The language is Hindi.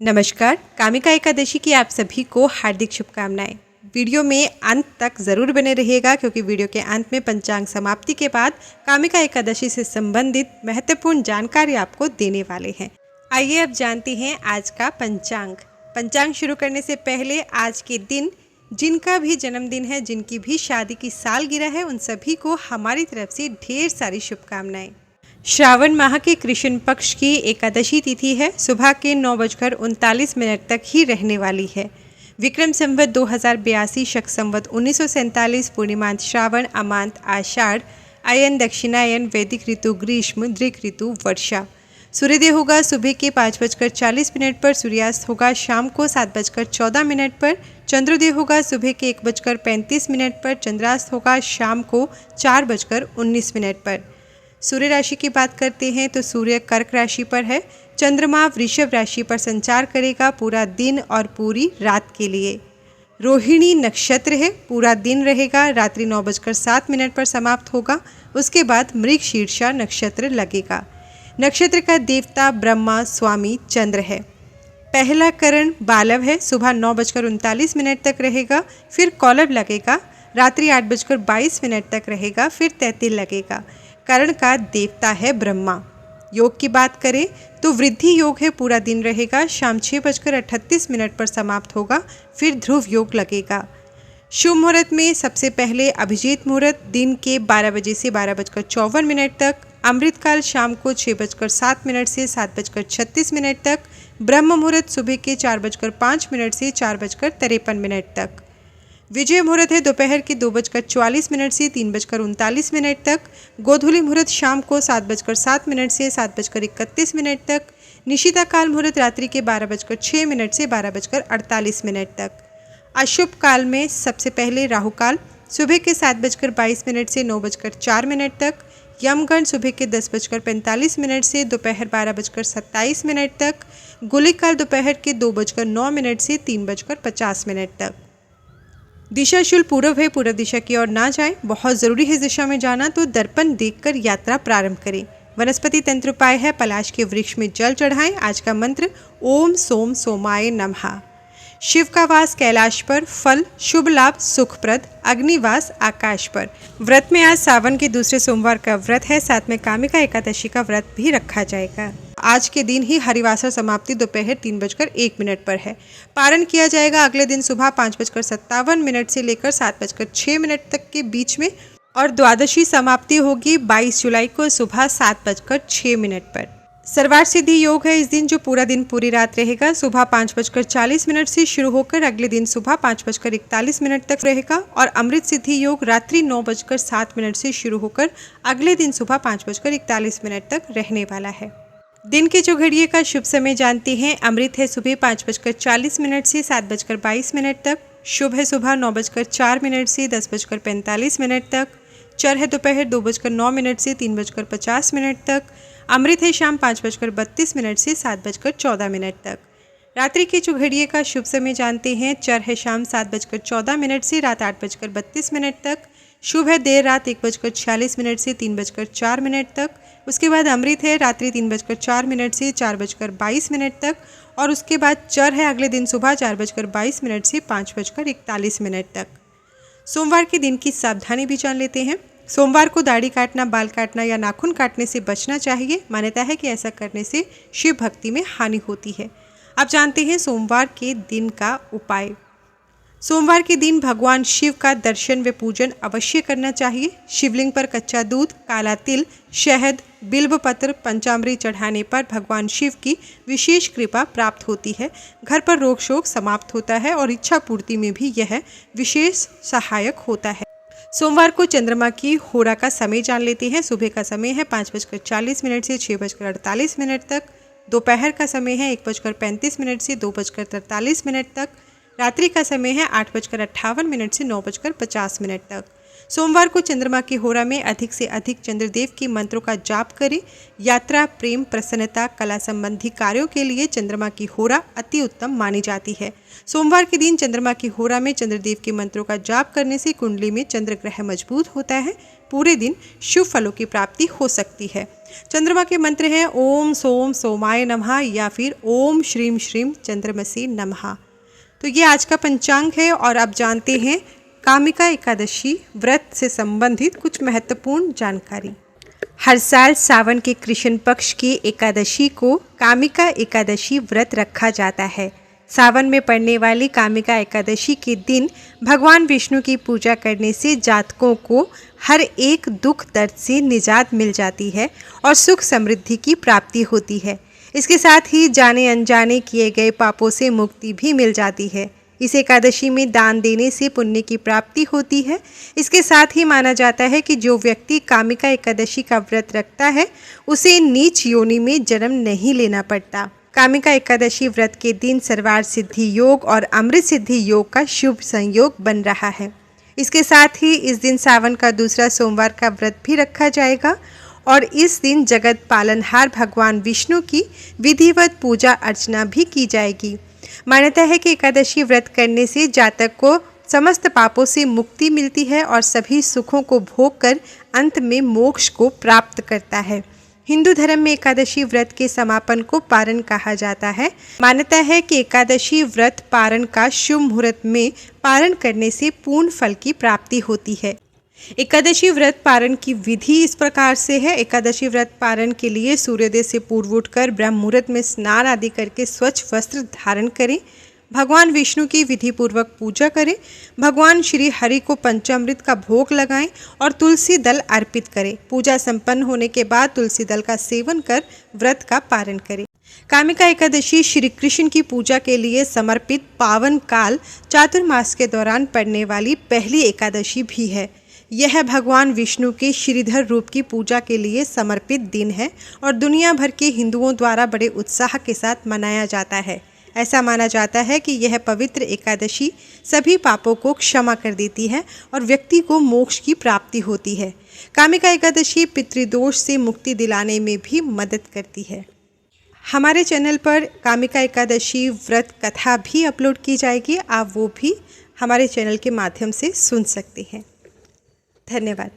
नमस्कार, कामिका एकादशी की आप सभी को हार्दिक शुभकामनाएं। वीडियो में अंत तक ज़रूर बने रहिएगा क्योंकि वीडियो के अंत में पंचांग समाप्ति के बाद कामिका एकादशी से संबंधित महत्वपूर्ण जानकारी आपको देने वाले हैं। आइए अब जानते हैं आज का पंचांग। पंचांग शुरू करने से पहले आज के दिन जिनका भी जन्मदिन है, जिनकी भी शादी की सालगिरह है, उन सभी को हमारी तरफ से ढेर सारी शुभकामनाएं। श्रावण माह के कृष्ण पक्ष की एकादशी तिथि है, सुबह के 9:39 तक ही रहने वाली है। विक्रम संवत 2082, शक संवत 1947, पूर्णिमांत श्रावण, अमांत आषाढ़, आयन दक्षिणायन, वैदिक ऋतु ग्रीष्म, दृक ऋतु वर्षा। सूर्योदय होगा सुबह के 5:40 पर, सूर्यास्त होगा शाम को 7:14 पर, चंद्रोदय होगा सुबह के 1:35 पर, चंद्रास्त होगा शाम को 4:19 पर। सूर्य राशि की बात करते हैं तो सूर्य कर्क राशि पर है, चंद्रमा वृषभ राशि पर संचार करेगा पूरा दिन और पूरी रात के लिए। रोहिणी नक्षत्र है, पूरा दिन रहेगा, रात्रि 9:07 पर समाप्त होगा, उसके बाद मृगशीर्षा नक्षत्र लगेगा। नक्षत्र का देवता ब्रह्मा स्वामी चंद्र है। पहला करण बालव है, सुबह 9:39 तक रहेगा, फिर कौलव लगेगा, रात्रि 8:22 तक रहेगा, फिर तैतिल लगेगा। करण का देवता है ब्रह्मा। योग की बात करें तो वृद्धि योग है, पूरा दिन रहेगा, शाम 6:38 पर समाप्त होगा, फिर ध्रुव योग लगेगा। शुभ मुहूर्त में सबसे पहले अभिजीत मुहूर्त दिन के 12 बजे से 12:54 तक, अमृत काल शाम को 6:07 से 7:36 तक, ब्रह्म मुहूर्त सुबह के 4:05 से 4:53 तक। विजय मुहूर्त है दोपहर के 2:44 से 3:39 तक, गोधूली मुहूर्त शाम को 7:07 से 7:31 तक, निशिता काल मुहूर्त रात्रि के 12:06 से 12:48 तक। अशुभ काल में सबसे पहले राहु काल सुबह के 7:22 से 9:04 तक, यमगण सुबह के 10:45 से दोपहर 12:27 तक, गुलिक काल दोपहर के 2:09 से 3:50 तक। दिशा शूल पूर्व है, पूर्व दिशा की ओर ना जाएं, बहुत ज़रूरी है दिशा में जाना तो दर्पण देखकर यात्रा प्रारंभ करें। वनस्पति तंत्र उपाय है, पलाश के वृक्ष में जल चढ़ाएं। आज का मंत्र ओम सोम सोमाय नमः। शिव का वास कैलाश पर, फल शुभ लाभ सुखप्रद, अग्निवास आकाश पर। व्रत में आज सावन के दूसरे सोमवार का व्रत है, साथ में कामिका एकादशी का व्रत भी रखा जाएगा। आज के दिन ही हरिवासर समाप्ति दोपहर 3:01 पर है। पारण किया जाएगा अगले दिन सुबह 5:57 से लेकर 7:06 तक के बीच में, और द्वादशी समाप्ति होगी 22 जुलाई को सुबह 7:06 पर। सर्वार्थ सिद्धि योग है इस दिन, जो पूरा दिन पूरी रात रहेगा। सुबह 5:40 से शुरू होकर अगले दिन सुबह 5:41 तक रहेगा, और अमृत सिद्धि योग रात्रि 9:07 से शुरू होकर अगले दिन सुबह 5:41 तक रहने वाला है। दिन के चौघड़िए का शुभ समय जानते हैं। अमृत है सुबह 5:40 से 7:22 तक, शुभ है सुबह 9:04 से 10:45 तक, चर है दोपहर 2:09 से 3:50 तक, अमृत है शाम 5:32 से 7:14 तक। रात्रि के चौघड़िए का शुभ समय जानते हैं। चर है शाम 7:14 से रात 8:32 तक, शुभ है देर रात 1:46 से 3:04 तक, उसके बाद अमृत है रात्रि 3:04 से 4:22 तक, और उसके बाद चर है अगले दिन सुबह 4:22 से 5:41 तक। सोमवार के दिन की सावधानी भी जान लेते हैं। सोमवार को दाढ़ी काटना, बाल काटना या नाखून काटने से बचना चाहिए। मान्यता है कि ऐसा करने से शिव भक्ति में हानि होती है। अब जानते हैं सोमवार के दिन का उपाय। सोमवार के दिन भगवान शिव का दर्शन व पूजन अवश्य करना चाहिए। शिवलिंग पर कच्चा दूध, काला तिल, शहद, बिल्व-पत्र, पंचामृत चढ़ाने पर भगवान शिव की विशेष कृपा प्राप्त होती है। घर पर रोग शोक समाप्त होता है और इच्छा पूर्ति में भी यह विशेष सहायक होता है। सोमवार को चंद्रमा की होरा का समय जान लेते हैं। सुबह का समय है 5:40 से 6:48 तक, दोपहर का समय है 1:35 से 2:43 तक, रात्रि का समय है 8:58 से 9:50 तक। सोमवार को चंद्रमा की होरा में अधिक से अधिक चंद्रदेव के मंत्रों का जाप करें। यात्रा, प्रेम, प्रसन्नता, कला संबंधी कार्यों के लिए चंद्रमा की होरा अति उत्तम मानी जाती है। सोमवार के दिन चंद्रमा की होरा में चंद्रदेव के मंत्रों का जाप करने से कुंडली में चंद्र ग्रह मजबूत होता है, पूरे दिन शुभ फलों की प्राप्ति हो सकती है। चंद्रमा के मंत्र हैं ओम सोम सोमाय नमः या फिर ओम श्रीम श्रीम चंद्रमसी नमः। तो ये आज का पंचांग है और आप जानते हैं कामिका एकादशी व्रत से संबंधित कुछ महत्वपूर्ण जानकारी। हर साल सावन के कृष्ण पक्ष की एकादशी को कामिका एकादशी व्रत रखा जाता है। सावन में पड़ने वाली कामिका एकादशी के दिन भगवान विष्णु की पूजा करने से जातकों को हर एक दुख दर्द से निजात मिल जाती है और सुख समृद्धि की प्राप्ति होती है। इसके साथ ही जाने अनजाने किए गए पापों से मुक्ति भी मिल जाती है। इस एकादशी में दान देने से पुण्य की प्राप्ति होती है। इसके साथ ही माना जाता है कि जो व्यक्ति कामिका एकादशी का व्रत रखता है उसे नीच योनि में जन्म नहीं लेना पड़ता। कामिका एकादशी व्रत के दिन सर्वार्थ सिद्धि योग और अमृत सिद्धि योग का शुभ संयोग बन रहा है। इसके साथ ही इस दिन सावन का दूसरा सोमवार का व्रत भी रखा जाएगा और इस दिन जगत पालनहार भगवान विष्णु की विधिवत पूजा अर्चना भी की जाएगी। मान्यता है कि एकादशी व्रत करने से जातक को समस्त पापों से मुक्ति मिलती है और सभी सुखों को भोग कर अंत में मोक्ष को प्राप्त करता है। हिंदू धर्म में एकादशी व्रत के समापन को पारण कहा जाता है। मान्यता है कि एकादशी व्रत पारण का शुभ मुहूर्त में पारण करने से पूर्ण फल की प्राप्ति होती है। एकादशी व्रत पारण की विधि इस प्रकार से है। एकादशी व्रत पारण के लिए सूर्योदय से पूर्व उठकर ब्रह्म मुहूर्त में स्नान आदि करके स्वच्छ वस्त्र धारण करें, भगवान विष्णु की विधि पूर्वक पूजा करें, भगवान श्री हरि को पंचामृत का भोग लगाएं और तुलसी दल अर्पित करें। पूजा संपन्न होने के बाद तुलसी दल का सेवन कर व्रत का पारण करें। कामिका एकादशी श्री कृष्ण की पूजा के लिए समर्पित पावन काल चातुर्मास के दौरान पड़ने वाली पहली एकादशी भी है। यह भगवान विष्णु के श्रीधर रूप की पूजा के लिए समर्पित दिन है और दुनिया भर के हिंदुओं द्वारा बड़े उत्साह के साथ मनाया जाता है। ऐसा माना जाता है कि यह पवित्र एकादशी सभी पापों को क्षमा कर देती है और व्यक्ति को मोक्ष की प्राप्ति होती है। कामिका एकादशी पितृदोष से मुक्ति दिलाने में भी मदद करती है। हमारे चैनल पर कामिका एकादशी व्रत कथा भी अपलोड की जाएगी, आप वो भी हमारे चैनल के माध्यम से सुन सकते हैं। धन्यवाद।